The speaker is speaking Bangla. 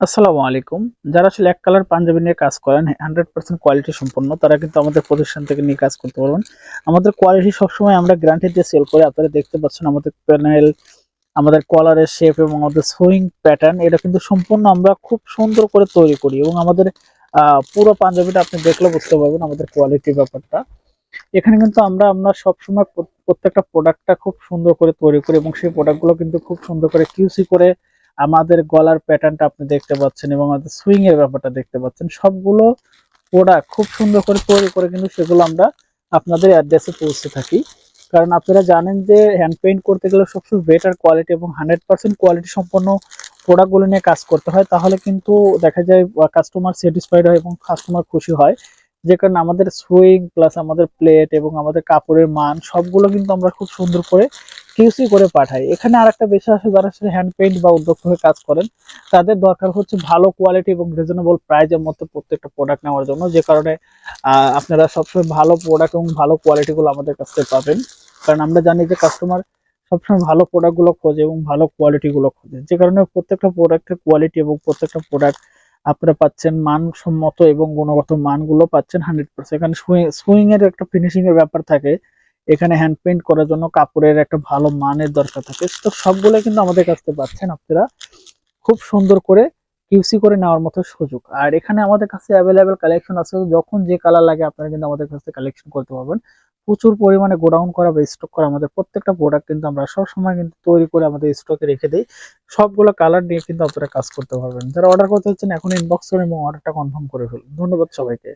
আসসালামু আলাইকুম। যারা আসলে এক কালার পাঞ্জাবি নিয়ে কাজ করেন 100% কোয়ালিটি সম্পন্ন তারা কিন্তু আমাদের প্রতিষ্ঠান থেকে নিয়ে কাজ করতে পারবেন। আমাদের কোয়ালিটি সবসময় আমরা গ্যারান্টি দিয়ে সেল করি। আপনারা দেখতে পাচ্ছেন আমাদের প্যানেল, আমাদের কলারের শেপ এবং আমাদের সুইং প্যাটার্ন এটা কিন্তু সম্পূর্ণ আমরা খুব সুন্দর করে তৈরি করি এবং আমাদের পুরো পাঞ্জাবিটা আপনি দেখলে বুঝতে পারবেন আমাদের কোয়ালিটির ব্যাপারটা। এখানে কিন্তু আমরা সবসময় প্রত্যেকটা প্রোডাক্টটা খুব সুন্দর করে তৈরি করি এবং সেই প্রোডাক্টগুলো কিন্তু খুব সুন্দর করে কিউসি করে আমাদের গলার প্যাটার্নটা আপনি দেখতে পাচ্ছেন এবং আমাদের সুইং এর ব্যাপারটা দেখতে পাচ্ছেন। সবগুলো প্রোডাক্ট খুব সুন্দর করে তৈরি করে কিন্তু সেগুলো আমরা আপনাদের অ্যাড্রেসে পৌঁছে থাকি। কারণ আপনারা জানেন যে হ্যান্ড পেইন্ট করতে গেলে সবসময় বেটার কোয়ালিটি এবং 100% কোয়ালিটি সম্পন্ন প্রোডাক্টগুলো নিয়ে কাজ করতে হয়, তাহলে কিন্তু দেখা যায় কাস্টমার স্যাটিসফাইড হয় এবং কাস্টমার খুশি হয়। যে কারণে আমাদের সুইং প্লাস আমাদের প্লেট এবং আমাদের কাপড়ের মান সবগুলো কিন্তু আমরা খুব সুন্দর করে কিউসি করে পাঠাই। এখানে আরেকটা বিষয় আছে, যারা আসলে হ্যান্ড পেইন্ট বা উদ্যোক্তা হয়ে কাজ করেন তাদের দরকার হচ্ছে ভালো কোয়ালিটি এবং রিজনেবল প্রাইজের মধ্যে প্রত্যেকটা প্রোডাক্ট নেওয়ার জন্য, যে কারণে আপনারা সবসময় ভালো প্রোডাক্ট এবং ভালো কোয়ালিটি গুলো আমাদের কাছ থেকে পাবেন। কারণ আমরা জানি যে কাস্টমার সবসময় ভালো প্রোডাক্ট গুলো খোঁজে এবং ভালো কোয়ালিটি গুলো খোঁজে, যে কারণে প্রত্যেকটা প্রোডাক্টের কোয়ালিটি এবং প্রত্যেকটা প্রোডাক্ট আপনারা পাচ্ছেন মানসম্মত এবং গুণগত মানগুলো পাচ্ছেন 100%। এখানে সুইং এর একটা ফিনিশিং এর ব্যাপার থাকে, এখানে হ্যান্ড পেইন্ট করার জন্য কাপড়ের একটা ভালো মানের দরকার থাকে। তো সবগুলো কিন্তু আমাদের কাছ থেকে পাচ্ছেন আপনারা খুব সুন্দর করে কিউসি করে নেওয়ার মতো সুযোগ। আর এখানে আমাদের কাছে অ্যাভেলেবেল কালেকশন আছে, যখন যে কালার লাগে আপনারা কিন্তু আমাদের কাছে কালেকশন করতে পারবেন। প্রচুর পরিমাণে গোডাউন করা বা স্টক করা আমাদের প্রত্যেকটা প্রোডাক্ট কিন্তু আমরা সবসময় কিন্তু তৈরি করে আমাদের স্টকে রেখে দিই। সবগুলো কালার নিয়ে কিন্তু আপনারা কাজ করতে পারবেন। যারা অর্ডার করতে হচ্ছেন এখন ইনবক্স করুন এবং অর্ডারটা কনফার্ম করে ফেলুন। ধন্যবাদ সবাইকে।